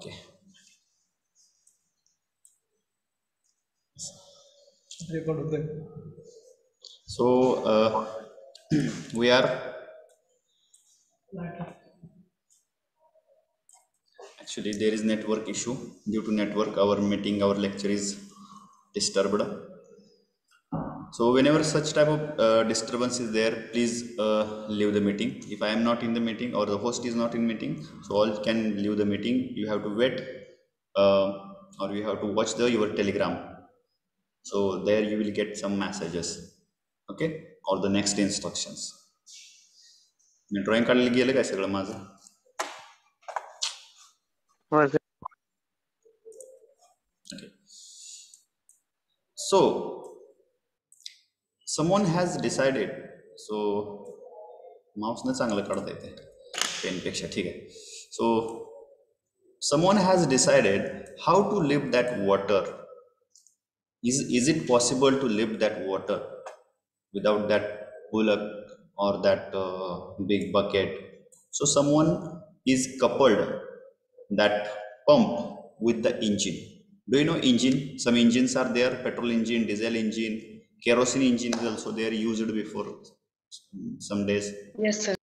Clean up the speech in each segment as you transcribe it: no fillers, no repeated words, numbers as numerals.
Okay. So we are actually there is network issue. Due to network, our meeting, our lecture is disturbed. So whenever such type of disturbance is there, please leave the meeting. If I am not in the meeting or the host is not in meeting, so all can leave the meeting. You have to wait, uh, or you have to watch your Telegram. So there you will get some messages, okay, or the next instructions. Me drawing काढायला गेलं काय सगळं माझं? Was it? Okay. So someone has decided. So माउसने चांगलं काढता येते पेनपेक्षा, ठीक आहे. So someone has decided how to lift that water. Is it possible to lift that water without that bullock or that big bucket? So someone is coupled that pump with the engine. Do you know engine? Some engines are there: petrol engine, diesel engine, kerosene engine is also there, used before some days. Yes, sir.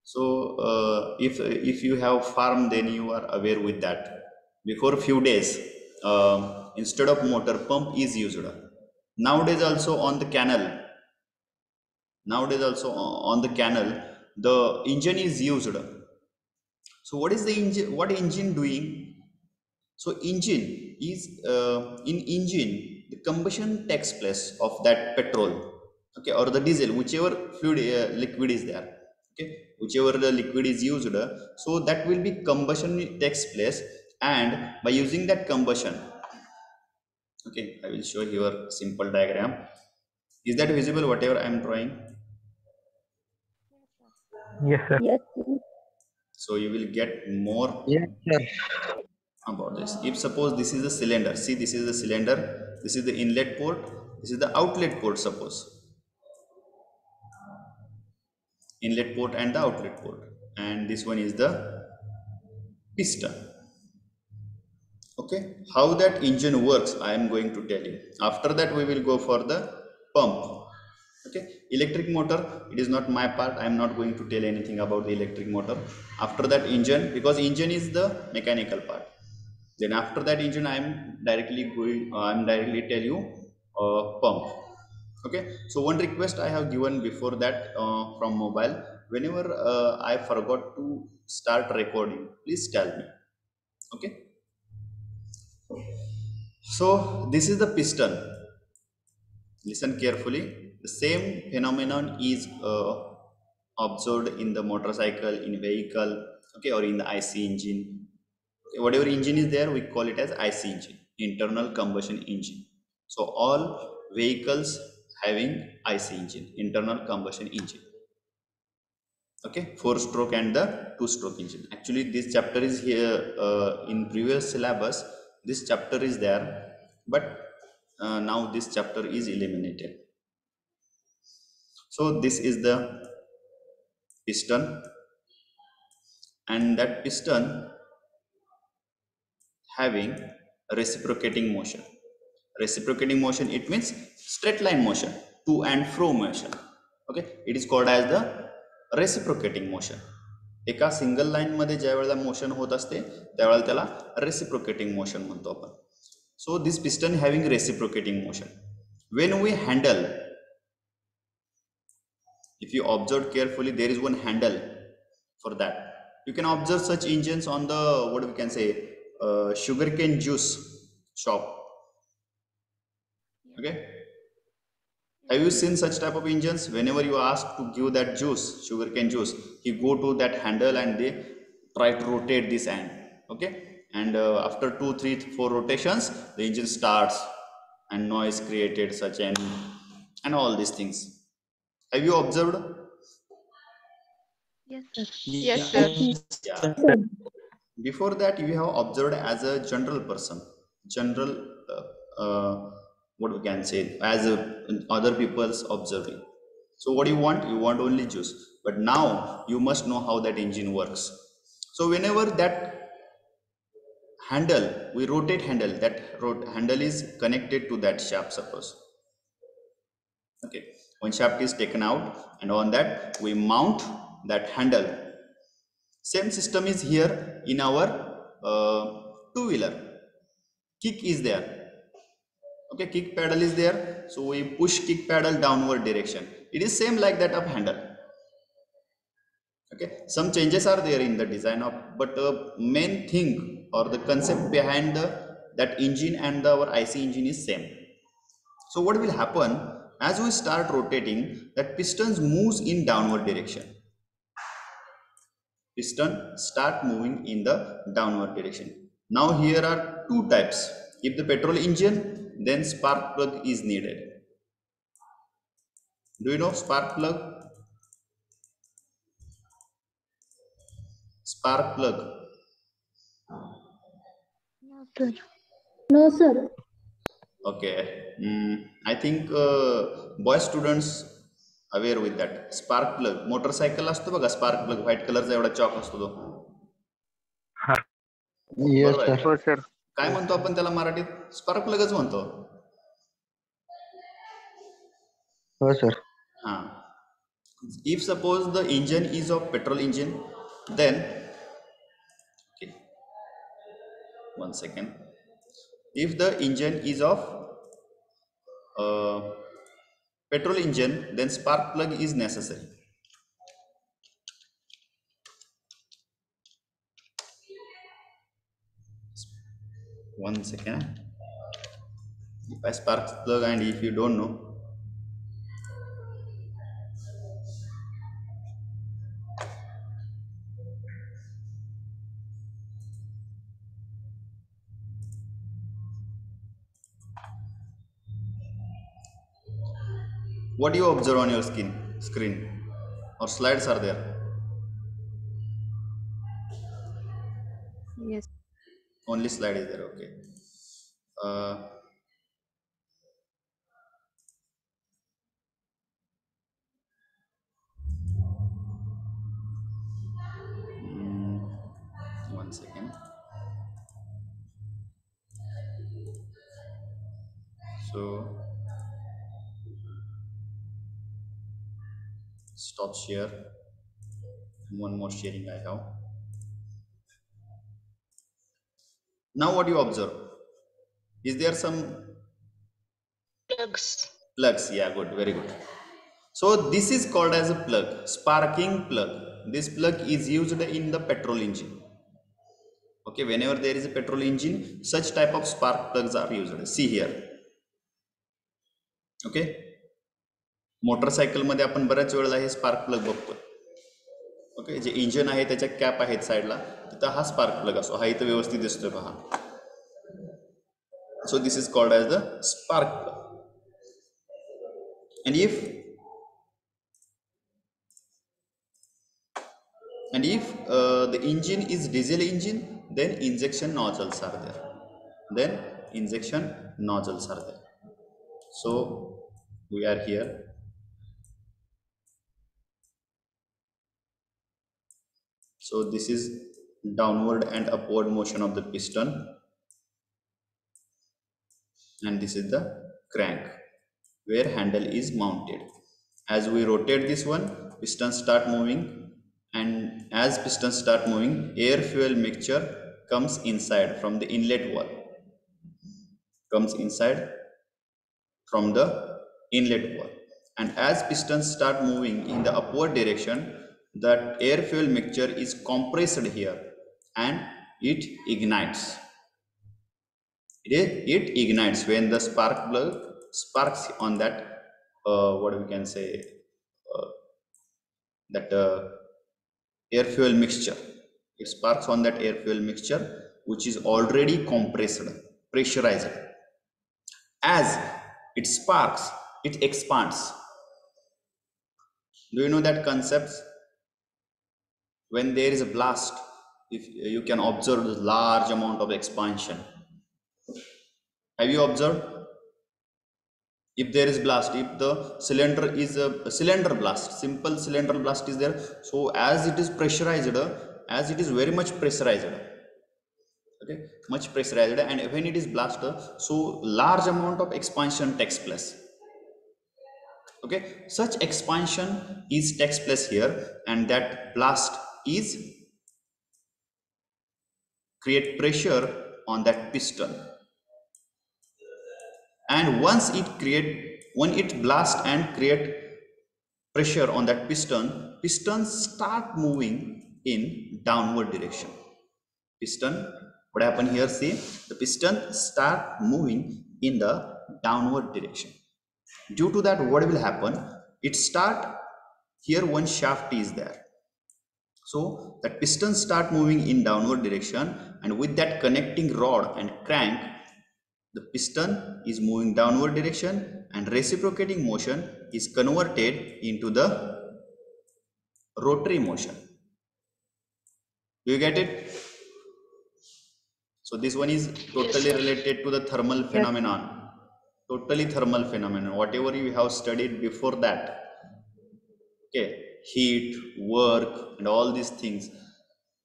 So if you have farm, then you are aware with that. Before few days, instead of motor, pump is used. Nowadays also on the canal, the engine is used. So what is the engine? What engine doing? So engine is in engine the combustion takes place of that petrol, okay, or the diesel, whichever fluid liquid is there, okay, whichever the liquid is used. So that will be combustion takes place, and by using that combustion, okay, I will show here simple diagram. Is that visible whatever I am drawing? Yes, sir. Yes. So you will get more Yes, sir. about this. If suppose this is the cylinder, see, this is the cylinder, this is the inlet port, this is the outlet port. Suppose inlet port and the outlet port, and this one is the piston. Okay, how that engine works I am going to tell you. After that we will go for the pump. Okay, electric motor, it is not my part. I am not going to tell anything about the electric motor. After that engine, because engine is the mechanical part. Then after that engine I am directly tell you pump. Okay, so one request I have given before that from mobile: whenever I forgot to start recording, please tell me. Okay, so this is the piston. Listen carefully. The same phenomenon is observed in the motorcycle, in vehicle, okay, or in the IC engine. Okay, whatever engine is there, we call it as IC engine, internal combustion engine. So all vehicles having IC engine, internal combustion engine. Okay, 4-stroke and the 2-stroke engine. Actually this chapter is here in previous syllabus, this chapter is there, but now this chapter is eliminated. So this is the piston, and that piston having reciprocating motion. Reciprocating motion, it means straight line motion, to and fro motion. Okay, it is called as the reciprocating motion. एका single line मध्ये ज्या वेळेला motion होत असते त्यावेळेला त्याला reciprocating motion म्हणतो आपण. So this piston having reciprocating motion. When we handle, if you observe carefully, there is one handle for that. You can observe such engines on the, what we can say, sugarcane juice shop. Okay, have you seen such type of engines? Whenever you ask to give that juice, sugarcane juice, you go to that handle and they try to rotate this end. Okay, and after 2, 3, 4 rotations, the engine starts and noise created such and all these things. Have you observed? Yes, sir. Yes, sir. Yeah. Before that you have observed as a general person, general what we can say, as other people's observing. So what do you want? You want only juice. But now you must know how that engine works. So whenever that handle, we rotate handle, that handle is connected to that shaft, suppose. Okay, one shaft is taken out, and on that we mount that handle. Same system is here in our two-wheeler. Kick is there. Okay, kick pedal is there, so we push kick pedal downward direction. It is same like that of handle. Okay, some changes are there in the design of, but main thing or the concept behind that engine and our IC engine is same. So what will happen, as we start rotating, that pistons moves in downward direction. Piston start moving in the downward direction. Now here are two types. If the petrol engine, then spark plug is needed. Do you know spark plug? Spark plug. No, sir. No, sir. Okay, I think boy students aware with that. Spark plug, motorcycle असतो बघा spark plug, white कलरचा एवढा chalk असतो तो. Yes, बरोबर sir. आहे. हो, sir. काय म्हणतो आपण त्याला मराठीत? स्पार्क प्लगच म्हणतो. हो, sir. हां. If suppose the engine is of petrol engine, then okay, 1 second. If the engine is of petrol engine, then spark plug is necessary. One second. If I spark plug and if you don't know, what do you observe on your screen or slides are there? Yes. Only slide is there. Okay. One second. So stop share. One more sharing I have. Now what you observe? Is there some Plugs. plugs? Yeah, good, very good. So this is called as a plug, sparking plug. This plug is used in the petrol engine. Okay, whenever there is a petrol engine, such type of spark plugs are used. See here. Okay, motorcycle मध्ये आपण बऱ्याच वेळेला हे spark plug बघतो. Okay, जे engine आहे त्याच्या cap आहेत साईडला, तिथं हा स्पार्क प्लग असतो. हा इथं व्यवस्थित दिसतोय पहा. So this is called as the spark plug. And if the engine is diesel engine, then injection nozzles are there. So we are here. So this is downward and upward motion of the piston, and this is the crank where handle is mounted. As we rotate this one, pistons start moving, and as pistons start moving, air fuel mixture comes inside from the inlet wall, and as pistons start moving in the upward direction, that air fuel mixture is compressed here and it ignites. It ignites when the spark plug sparks on that what we can say that air fuel mixture. It sparks on that air fuel mixture which is already pressurized. As it sparks, it expands. Do you know that concept? When there is a blast, if you can observe the large amount of expansion. Have you observed? If there is blast, if the cylinder is a cylinder blast, simple cylinder blast is there. So as it is pressurized, as it is very much pressurized, Okay, much pressurized, and when it is blast, so large amount of expansion takes place. Okay, such expansion is takes place here, and that blast is create pressure on that piston, and once it create, when it blast and create pressure on that piston start moving in downward direction. Piston, what happened here, see, the piston start moving in the downward direction. Due to that, what will happen, it start, here one shaft is there, so that piston start moving in downward direction, and with that connecting rod and crank, the piston is moving downward direction, and reciprocating motion is converted into the rotary motion. Do you get it? So this one is totally related to the thermal phenomenon. Totally thermal phenomenon. Whatever you have studied before that. Okay, heat, work, and all these things,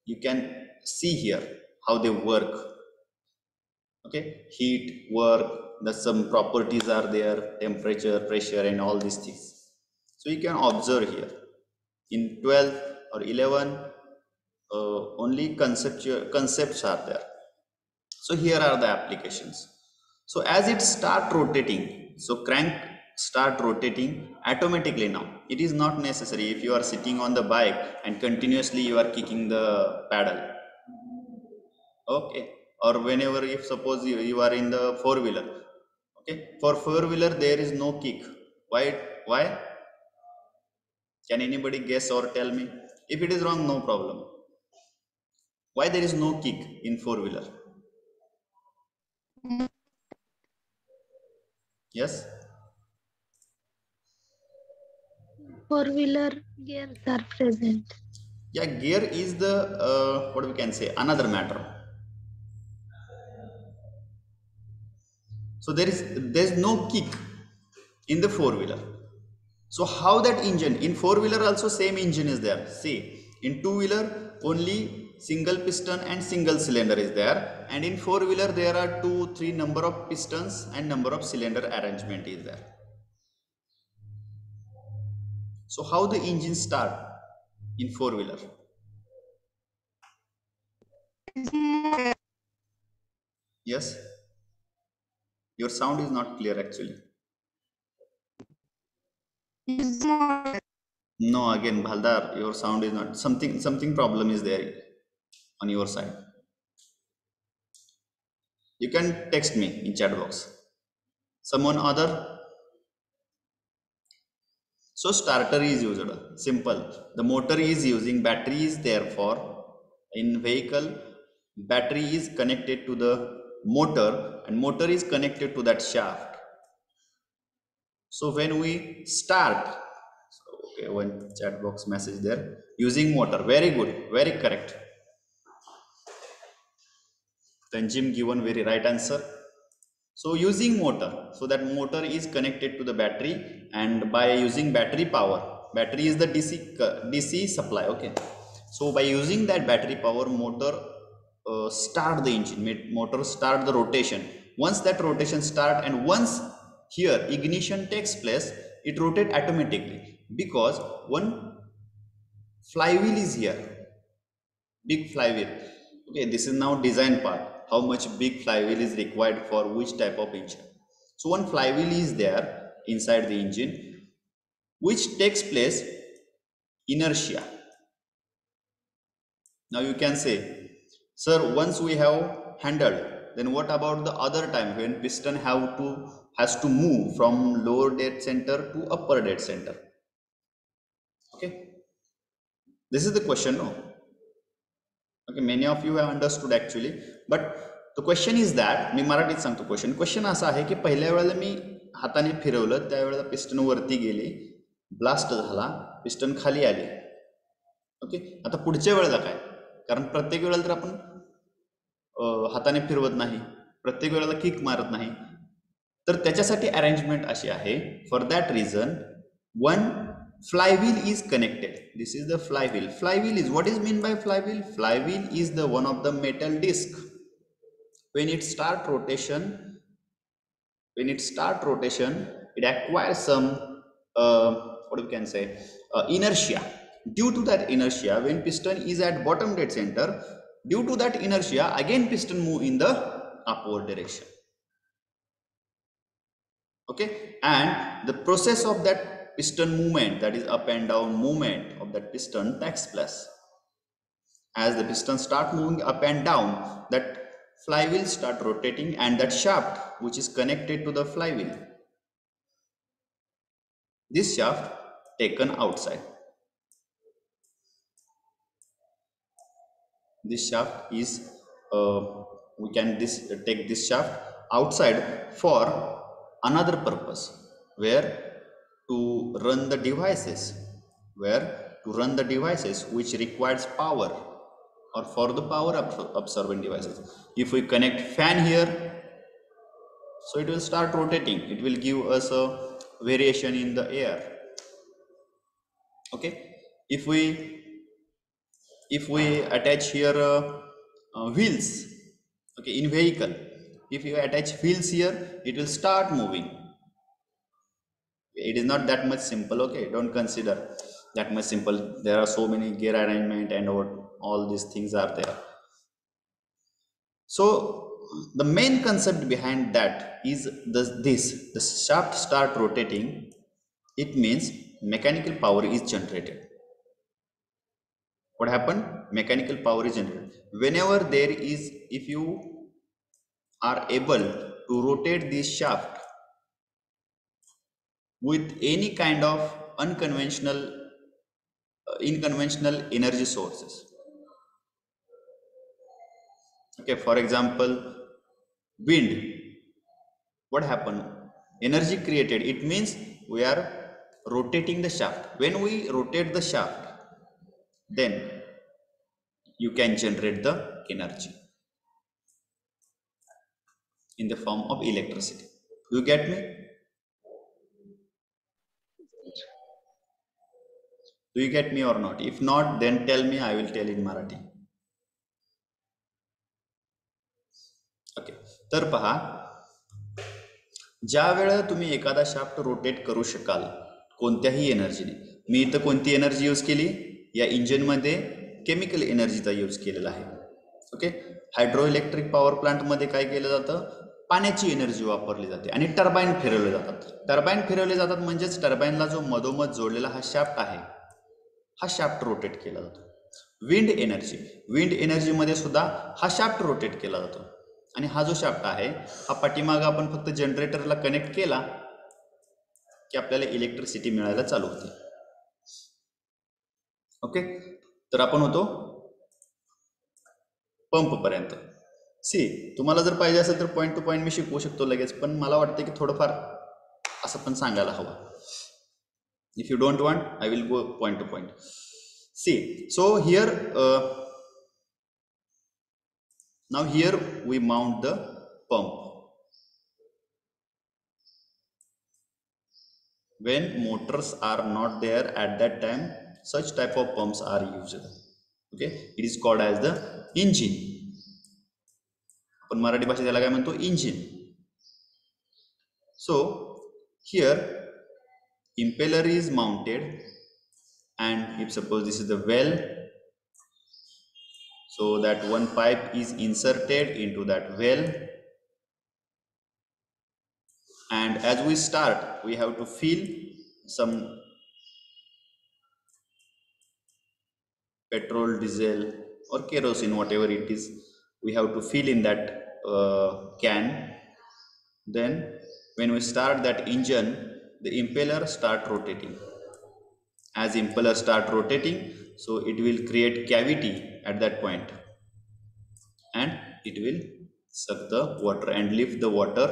you can see here how they work. Okay, heat, work, the some properties are there, temperature, pressure, and all these things. So you can observe here. In 12 or 11, only concepts are there. So here are the applications. So as it start rotating, so crank start rotating automatically now. It is not necessary if you are sitting on the bike and continuously you are kicking the pedal. Okay, or whenever, if suppose you are in the four-wheeler. Okay, for four-wheeler there is no kick. Why? Can anybody guess or tell me? If it is wrong, no problem. Why there is no kick in four-wheeler? Yes? Four-wheeler gears are present. Yeah, gear is the, what we can say, another matter. So there's no kick in the four-wheeler. So how that engine, in four-wheeler also same engine is there. See, in two-wheeler only single piston and single cylinder is there, and in four-wheeler there are 2-3 number of pistons and number of cylinder arrangement is there. So how the engine start in four-wheeler? Yes, your sound is not clear actually. No, again, Bhaldar, your sound is not, something problem is there on your side. You can text me in chat box. Someone other. So starter is used. Simple. The motor is using battery is therefore in vehicle, battery is connected to the motor and motor is connected to that shaft. So when we start, so okay, one chat box message there, using motor, very good, very correct. Tanjim given very right answer. So using motor, so that motor is connected to the battery, and by using battery power, battery is the DC supply. Okay, so by using that battery power, motor start the engine, motor start the rotation. Once that rotation start, and once here ignition takes place, it rotate automatically, because one flywheel is here, big flywheel. Okay, this is now design part, how much big flywheel is required for which type of engine. So one flywheel is there inside the engine, which takes place inertia. Now you can say, sir, once we have handled, then what about the other time when piston has to move from lower dead center to upper dead center? Okay, this is the question, no? Okay, many of you have understood actually, but the question is that, मी मराठीत सांगतो question असा आहे की पहिल्या वेळेला मी हाताने फिरवलं, त्यावेळेला पिस्टन वरती गेली, ब्लास्ट झाला, पिस्टन खाली आली. ओके, आता पुढच्या वेळेला काय? कारण प्रत्येक वेळेला तर आपण हाताने फिरवत नाही, प्रत्येक वेळेला किक मारत नाही, तर त्याच्यासाठी अरेंजमेंट अशी आहे. For that reason one flywheel is connected. This is the flywheel. Flywheel is, what is mean by flywheel? Flywheel is the one of the metal disc. when it start rotation, it acquires some what we can say inertia. Due to that inertia, when piston is at bottom dead center, due to that inertia, again piston move in the upward direction. Okay, and the process of that piston movement, that is up and down movement of that piston, takes place. As the piston start moving up and down, that flywheel start rotating, and that shaft which is connected to the flywheel, this shaft taken outside. This shaft is we can take this shaft outside for another purpose, where to run the devices, which requires power, or for the power absorbing devices. If we connect fan here, so it will start rotating, it will give us a variation in the air. Okay, if we attach here wheels, okay, in vehicle, if you attach wheels here, it will start moving. It is not that much simple, okay, don't consider that much simple. There are so many gear arrangement and all these things are there. So the main concept behind that is the shaft start rotating. It means mechanical power is generated. What happened? Mechanical power is generated whenever there is, if you are able to rotate this shaft with any kind of inconventional energy sources. Okay, for example, wind. What happened? Energy created. It means we are rotating the shaft. When we rotate the shaft, then you can generate the energy in the form of electricity. Do you get me? Do you get me or not? If not, then tell me, I will tell in Marathi. Okay, तर पहा, ज्या वेळेला तुम्ही एखादा shaft rotate करू शकाल कोणत्याही एनर्जीने, मी इथं कोणती एनर्जी यूज केली, या इंजिनमध्ये केमिकल एनर्जीचा यूज केलेला आहे. ओके, हायड्रो इलेक्ट्रिक पॉवर प्लांटमध्ये काय केलं जातं, पाण्याची एनर्जी वापरली जाते आणि टर्बाईन फिरवले जातात. टर्बाईन फिरवले जातात म्हणजेच टर्बाईनला जो मधोमध जोडलेला हा शाफ्ट आहे, हा शाफ्ट रोटेट केला जातो. विंड एनर्जीमध्ये सुद्धा हा शाफ्ट रोटेट केला जातो. आणि हा जो शाफ्ट आहे, हा पाठीमागं आपण फक्त जनरेटरला कनेक्ट केला की आपल्याला इलेक्ट्रिसिटी मिळायला चालू होते. ओके, तर आपण होतो पंप पर्यंत. तुम्हाला जर पाहिजे असेल तर पॉईंट टू पॉईंट मी शिकवू शकतो लगेच, पण मला वाटतं की थोडंफार असं पण सांगायला हवं. If you don't want, I will go point two point. So now here we mount the pump. When motors are not there at that time, such type of pumps are used. Okay, it is called as the engine. आपण मराठी भाषेत त्याला काय म्हणतो, engine. So here impeller is mounted, and if suppose this is the well, so that one pipe is inserted into that well, and as we start we have to fill some petrol, diesel or kerosene, whatever it is, we have to fill in that can. Then when we start that engine, the impeller start rotating. As impeller start rotating, so it will create cavity at that point, and it will suck the water and lift the water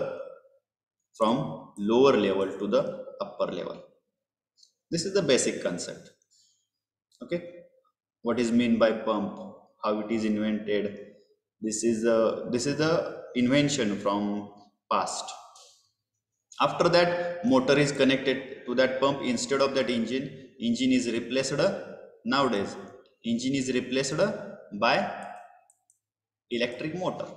from lower level to the upper level. This is the basic concept. Okay, what is mean by pump, how it is invented. This is the invention from past. After that, motor is connected to that pump instead of that engine. Engine is replaced nowadays. Engine is replaced by electric motor.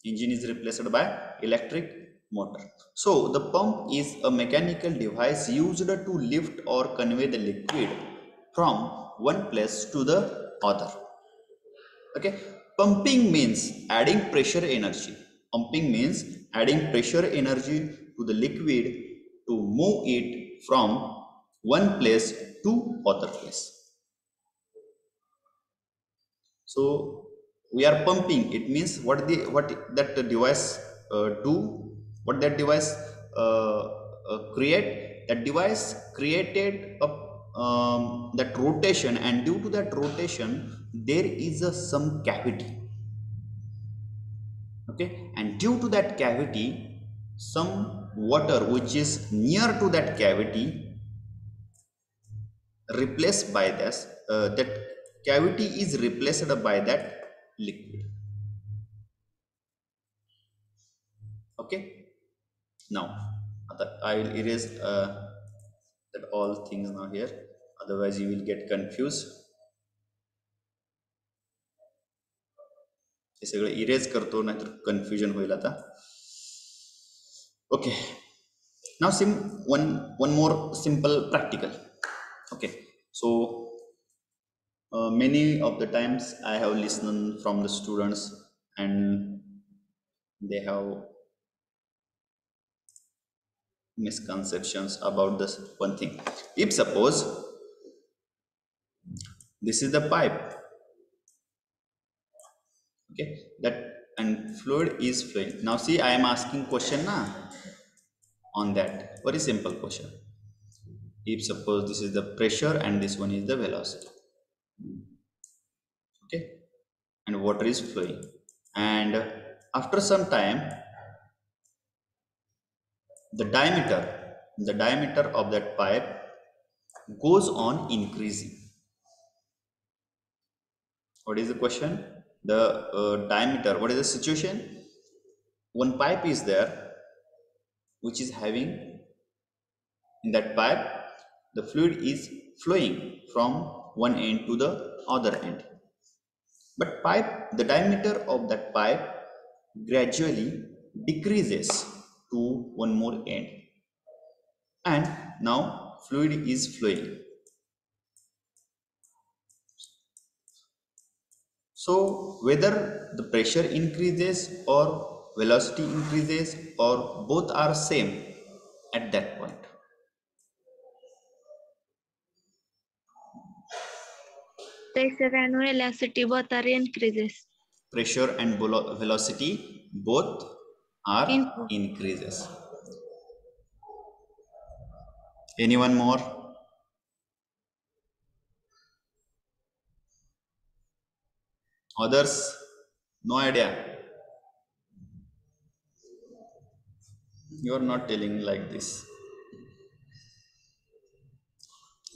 Engine is replaced by electric motor. So the pump is a mechanical device used to lift or convey the liquid from one place to the other. Okay, pumping means adding pressure energy. Pumping means adding pressure energy to the liquid to move it from one place to other place. So we are pumping. It means what that device do, what that device create. That device created a that rotation, and due to that rotation, there is some cavity. Okay, and due to that cavity, some water which is near to that cavity replaced by this. That cavity is replaced by that liquid. Okay, now I will erase that all things now here, otherwise you will get confused. हे सगळं erase करतो, नाहीतर confusion होईल आता. Okay, now one more simple practical. Okay, so many of the times I have listened from the students, and they have misconceptions about this one thing. If suppose this is the pipe, okay, that and fluid is flowing. Now see, I am asking question now on that, very simple question. If suppose this is the pressure and this one is the velocity, okay, and water is flowing, and after some time the diameter of that pipe goes on increasing. What is the question? The diameter, what is the situation? One pipe is there which is having, in that pipe the fluid is flowing from one end to the other end, but the diameter of that pipe gradually decreases to one more end, and now fluid is flowing. So whether the pressure increases or velocity increases or both are same at that point. Pressure and velocity both are increases. Pressure and velocity both are increases. Anyone more? Others? No idea. You are not telling like this.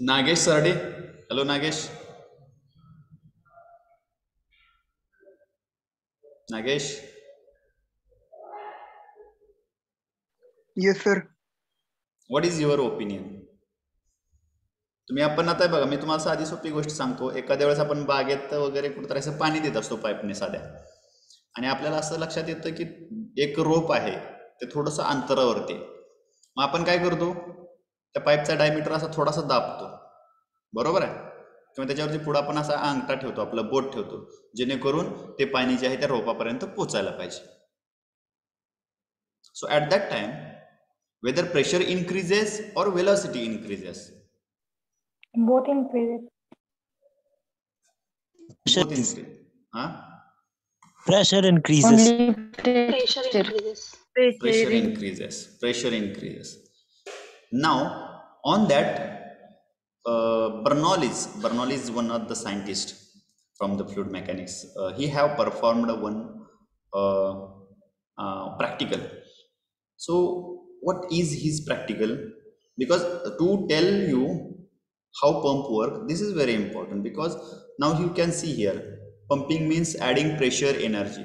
Nagesh Sarde. Hello Nagesh. Nagesh. Yes, sir. What is your opinion? तुम्ही आपण आता बघा, मी तुम्हाला साधी सोपी गोष्ट सांगतो. एखाद्या वेळेस आपण बागेत वगैरे कुठेतरी असं पाणी देत असतो पाईपने साध्या, आणि आपल्याला असं लक्षात येतं की एक रोप आहे ते थोडंसं अंतरावरती. मग आपण काय करतो, त्या पाईपचा डायमीटर असा थोडासा दाबतो, बरोबर आहे, किंवा त्याच्यावरती पुढे आपण असा अंगठा ठेवतो, आपलं बोट ठेवतो, जेणेकरून ते पाणी जे आहे त्या रोपापर्यंत पोचायला पाहिजे. So at that time whether pressure increases or velocity increases? Both increases. Both increase. Huh? Pressure increases. Only Pressure increases. Pressure increases. Pressure increases. Now, on that, Bernoulli is one of the scientists from the fluid mechanics. He have performed one practical. So, what is his practical? Because to tell you how pump work, this is very important, because now you can see here, pumping means adding pressure energy.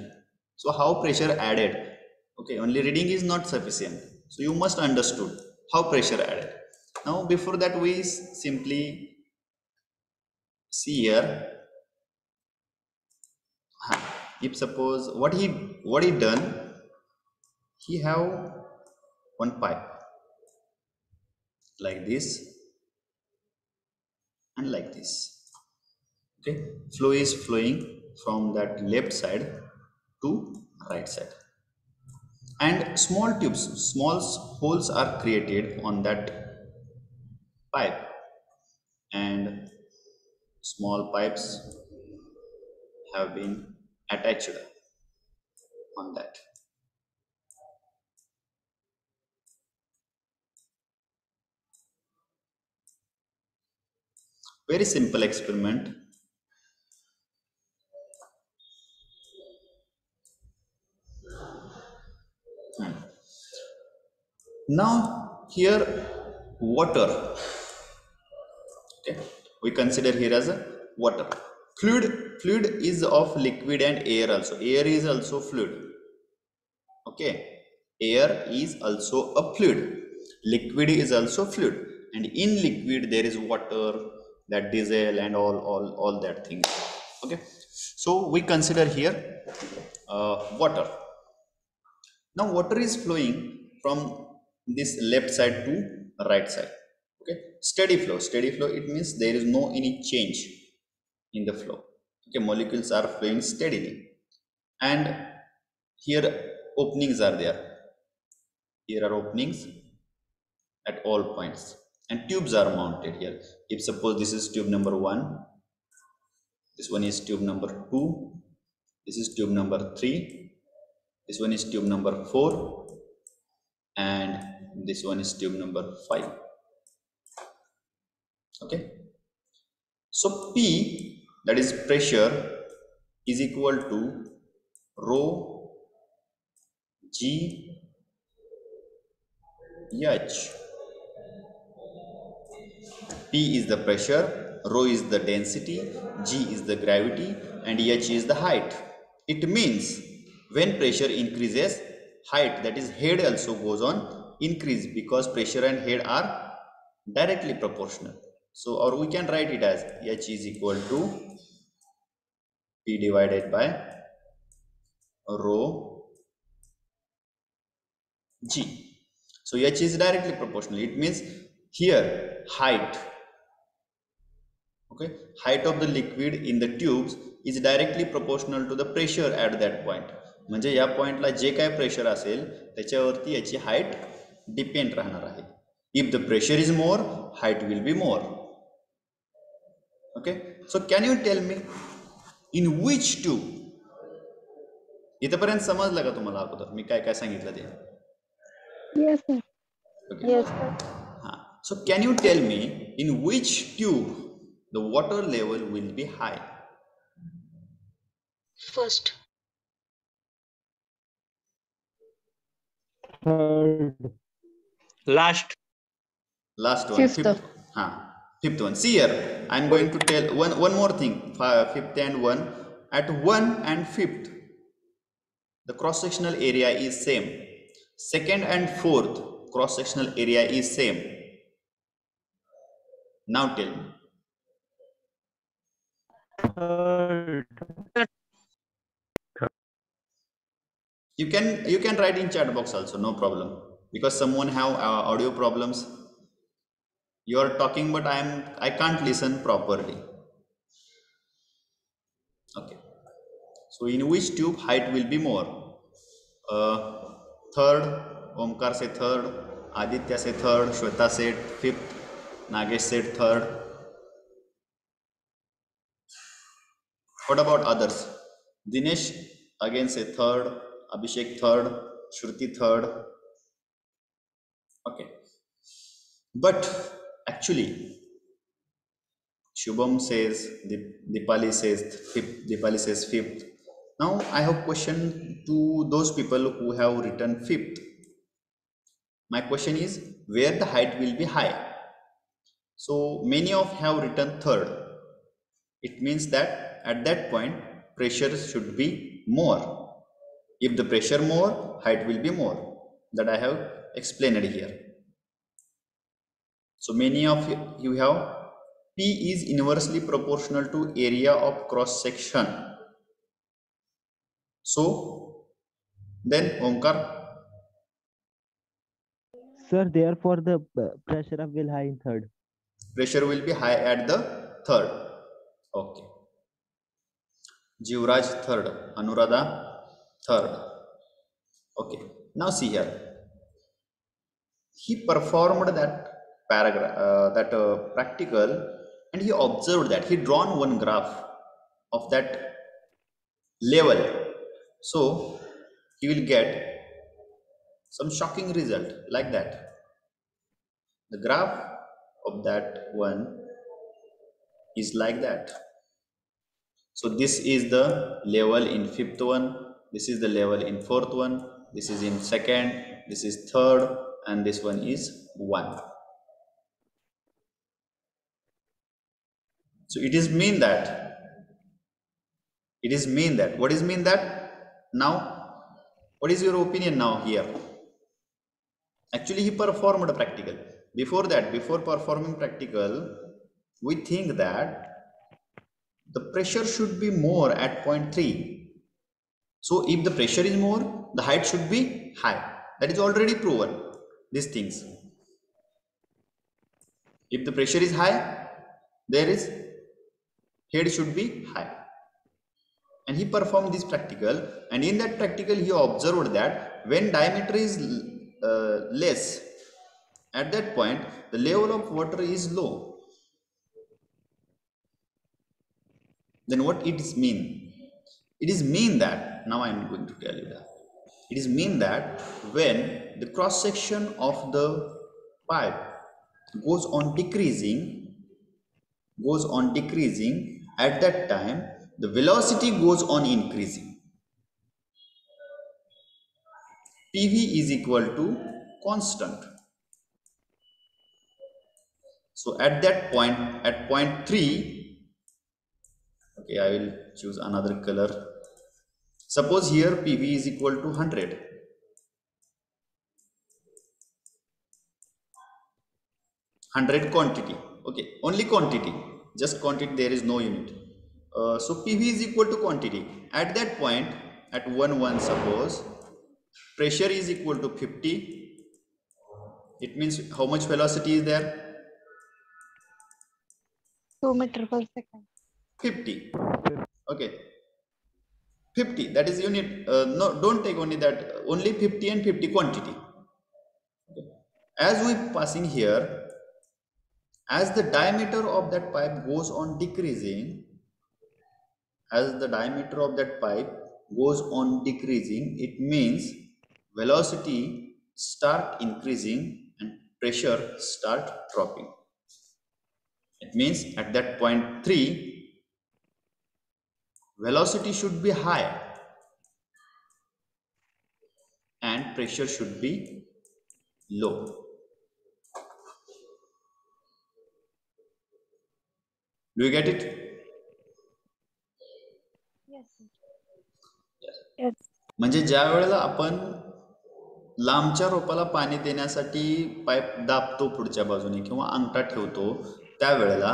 So how pressure added? Okay, only reading is not sufficient, so you must understood how pressure added. Now before that, we simply see here, if suppose what he done, he have one pipe like this and like this. Okay, flow is flowing from that left side to right side, and small tubes, small holes are created on that pipe, and small pipes have been attached on that. Very simple experiment. Now here water, okay, we consider here as a water. Fluid is of liquid and air also. Air is also fluid. Okay, air is also a fluid. Liquid is also fluid, and in liquid there is water, that diesel and all that thing. Okay, so we consider here water. Now water is flowing from this left side to right side. Okay, steady flow. Steady flow, it means there is no any change in the flow. Okay, molecules are flowing steadily, and here openings are there. Here are openings at all points, and tubes are mounted here. If suppose this is tube number 1, this one is tube number 2, this is tube number 3, this one is tube number 4, and this one is tube number 5. Okay, so P, that is pressure, is equal to rho G H. P is the pressure, rho is the density, G is the gravity, and H is the height. It means when pressure increases, height, that is head, also goes on increase, because pressure and head are directly proportional. So, or we can write it as H is equal to P divided by rho G. So H is directly proportional. It means here height, okay, height of the liquid in the tubes is directly proportional to the pressure at that point. म्हणजे या पॉइंटला जे काय pressure असेल त्याच्यावरती याची height depend राहणार आहे. If the pressure is more, height will be more. Okay, so can you tell me in which tube? इथपर्यंत समजलं का तुम्हाला अगोदर मी काय काय सांगितलं ते? Yes, sir. Okay. Yes, sir. So can you tell me in which tube the water level will be high? First. Third. Last. Last one. Fifth. Fifth one. See here, I am going to tell one more thing. Fifth and 1. At 1 and 5th, the cross-sectional area is same. 2nd and 4th, cross-sectional area is same. Now tell me. Third. You can write in chat box also, no problem, because someone have audio problems. You are talking, but I can't listen properly. Okay, so in which tube height will be more? Third, Omkar say third, Aditya say third, Shweta said 5th, Nagesh said third. What about others? Dinesh again say third, Abhishek third, Shruti third. Okay, but actually Shubham says, Dipali says 5th. Now I have question to those people who have written 5th. My question is, where the height will be high? So many of have written third. It means that at that point pressure should be more. If the pressure more, height will be more. That I have explained here. So many of you have P is inversely proportional to area of cross section. So then Omkar, Sir, therefore the pressure up will high in third. pressure will be high at the third. Okay. Jivraj third, Anuradha third. Okay. Now see here. He performed that paragraph, practical, and he observed that he drawn one graph of that level. So he will get some shocking result like that. The graph of that one is like that. So this is the level in fifth one, this is the level in fourth one, this is in second, this is third, and this one is 1. So it is mean that what is mean that now, what is your opinion now here? Actually he performed a practical. Before that, before performing practical, we think that the pressure should be more at point 3. So if the pressure is more, the height should be high. That is already proven, these things. If the pressure is high, there is head should be high. And he performed this practical, and in that practical he observed that when diameter is less, at that point the level of water is low. Then what it is mean? It is mean that, now I am going to tell you that, it is mean that when the cross section of the pipe goes on decreasing, at that time the velocity goes on increasing. PV is equal to constant. So at that point, at point 3, okay, I will choose another color. Suppose here PV is equal to 100. 100 quantity, okay, only quantity, just quantity, there is no unit. So PV is equal to quantity. At that point, at 1 suppose pressure is equal to 50. It means how much velocity is there? 2 meter per second. 50. Okay, 50, that is unit. No, don't take only that, only 50 and 50 quantity. Okay. As we passing here, as the diameter of that pipe goes on decreasing, it means velocity start increasing and pressure start dropping. It means at that point 3, velocity should be high and pressure should be low. Do you get it? Yes. म्हणजे ज्या वेळेला आपण लांबच्या रोपाला पाणी देण्यासाठी pipe दाबतो पुढच्या बाजूने किंवा अंगठा ठेवतो, त्यावेळेला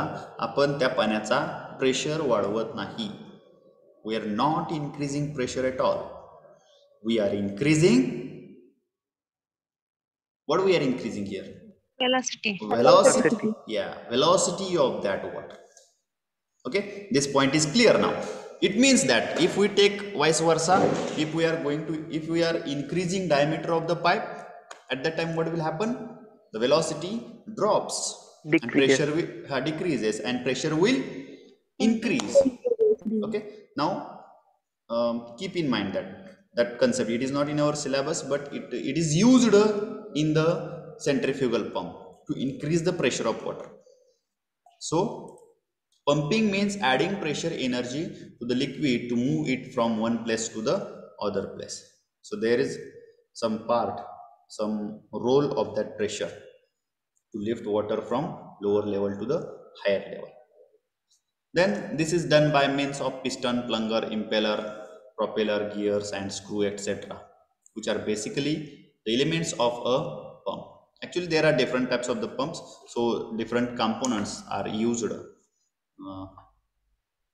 आपण त्या पाण्याचा प्रेशर वाढवत नाही. We are not increasing pressure at all. We are increasing, what we are increasing here? Velocity. Velocity. Yeah, velocity of that water. Okay, this point is clear now. It means that if we take vice versa, if we are increasing diameter of the pipe, at that time what will happen? The velocity drops and pressure decreases and pressure will increase. Okay, now keep in mind that concept. It is not in our syllabus, but it is used in the centrifugal pump to increase the pressure of water. So pumping means adding pressure energy to the liquid to move it from one place to the other place. So there is some role of that pressure to lift water from lower level to the higher level. Then this is done by means of piston, plunger, impeller, propeller, gears and screw, etc., which are basically the elements of a pump. Actually there are different types of the pumps, so different components are used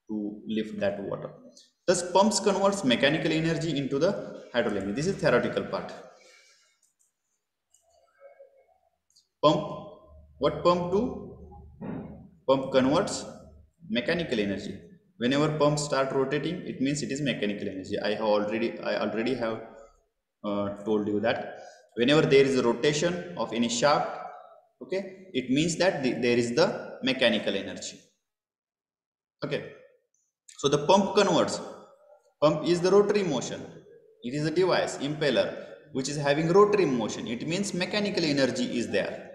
to to lift that water. Thus, pumps converts mechanical energy into the hydraulic energy. This is theoretical part. Pump, what pump do? Pump converts mechanical energy. Whenever pumps start rotating, it means it is mechanical energy. I already have told you that whenever there is a rotation of any shaft, okay, it means that there is the mechanical energy. Okay, so the pump converts. Pump is the rotary motion. It is a device, impeller, which is having rotary motion. It means mechanical energy is there.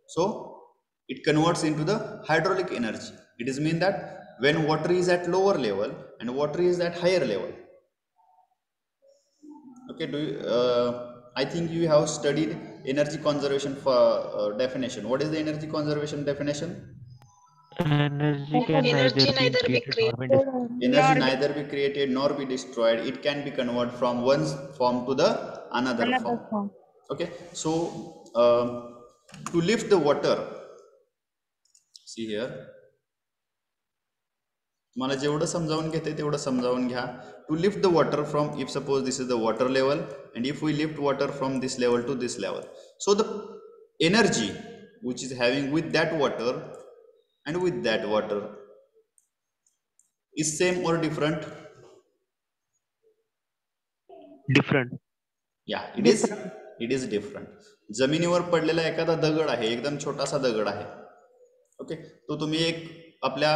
So it converts into the hydraulic energy. It is mean that when water is at lower level and water is at higher level. Okay, I think you have studied energy conservation for definition. What is the energy conservation definition? Energy can Energy neither be created nor be destroyed. Energy neither be created nor be destroyed. It can be converted from one form to the another form. Okay, so to lift the water, see here, तुम्हाला जेवढं समजावून घेते तेवढं समजावून घ्या. To lift the water from, if suppose this is the water level, and if we lift water from this level to this level, so the energy which is having with that water and with that water is same or different? Different. Yeah, it is different. जमिनीवर पडलेला एखादा दगड आहे, एकदम छोटासा दगड आहे. Okay, तो तुम्ही एक आपल्या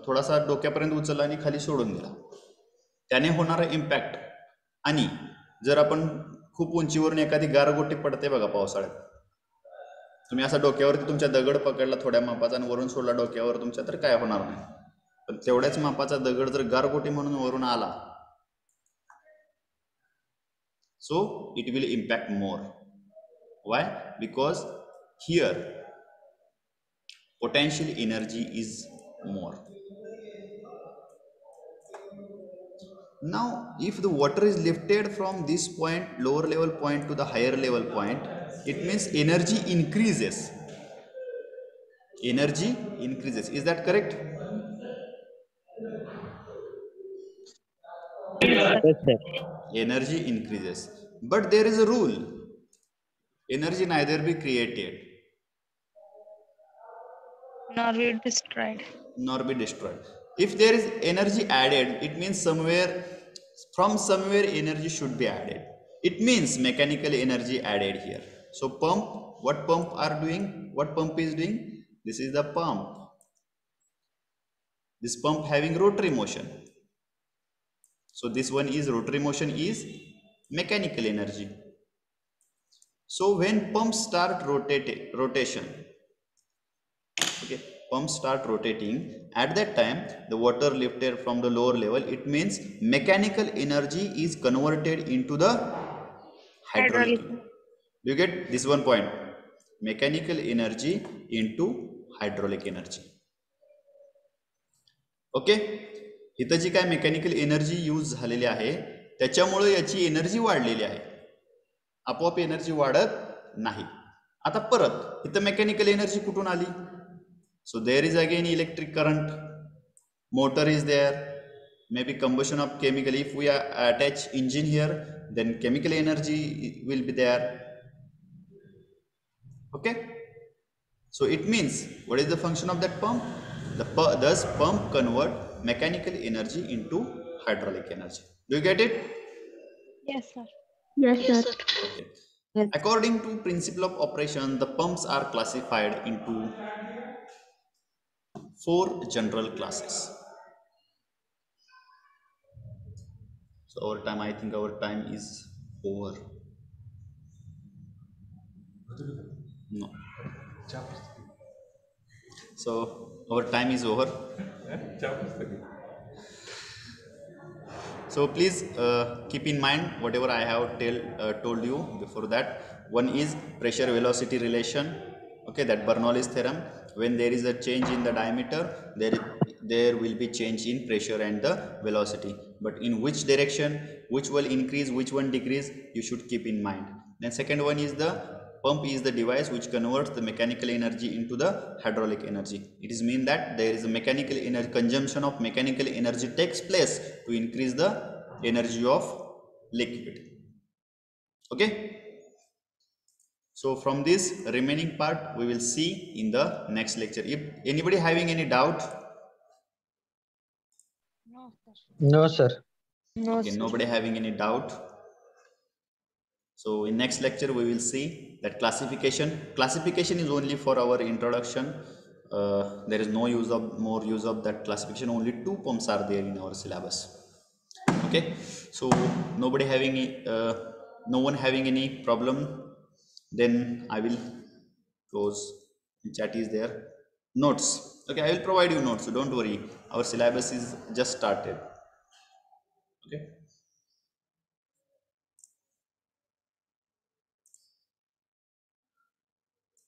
थोडासा डोक्यापर्यंत उचलला आणि खाली सोडून दिला, त्याने होणारा इम्पॅक्ट, आणि जर आपण खूप उंचीवरून एखादी गारगोटी पडते बघा पावसाळ्यात, तुम्ही असा डोक्यावरती तुमच्या दगड पकडला थोड्या मापाचा आणि वरून सोडला डोक्यावर तुमच्या, तर काय होणार नाही. पण तेवढ्याच मापाचा दगड जर गारगोटी म्हणून वरून आला, so it will impact more. Why? Because here potential energy is more. Now if the water is lifted from this point, lower level point, to the higher level point, it means energy increases. Energy increases. Is that correct? Yes, sir. Energy increases, but there is a rule: energy neither be created nor be destroyed. nor be destroyed. If there is energy added, it means from somewhere energy should be added. It means mechanical energy added here. So pump, what pump are doing? What pump is doing? This is the pump. This pump having rotary motion. So this one is rotary motion is mechanical energy. So when pumps start rotation, okay, pumps start rotating, at that time the water lifted from the lower level, it means mechanical energy is converted into the hydraulic. Do you get this one point? Mechanical energy into hydraulic energy. Okay, इथं जी काय mechanical energy use झालेली आहे त्याच्यामुळे याची energy वाढलेली आहे, आपोआप energy वाढत नाही. आता परत इथं मेकॅनिकल एनर्जी कुठून आली? So there is again electric current, motor is there, maybe combustion of chemical. If we attach engine here, then chemical energy will be there. Okay, so it means what is the function of that pump? Thus pump convert mechanical energy into hydraulic energy. Do you get it? Yes, sir. Yes, sir. Okay. According to principle of operation, the pumps are classified into 4 general classes. So our time, I think our time is over. No. So our time is over. So please keep in mind whatever I have told you before that. One is pressure velocity relation. Okay, that Bernoulli's theorem. When there is a change in the diameter, there will be change in pressure and the velocity. But in which direction, which will increase, which one decrease, you should keep in mind. Then second one is the Pump is the device which converts the mechanical energy into the hydraulic energy. It is mean that there is a mechanical energy, consumption of mechanical energy takes place to increase the energy of liquid. Okay. So from this remaining part we will see in the next lecture. If anybody having any doubt? No, sir. No, Okay, sir. nobody having any doubt. So in next lecture we will see that classification is only for our introduction. There is no use of more use of that classification. Only 2 pumps are there in our syllabus. Okay, so nobody having no one having any problem, then I will close. Chat is there. Notes. Okay, I will provide you notes, so don't worry, our syllabus is just started. Okay.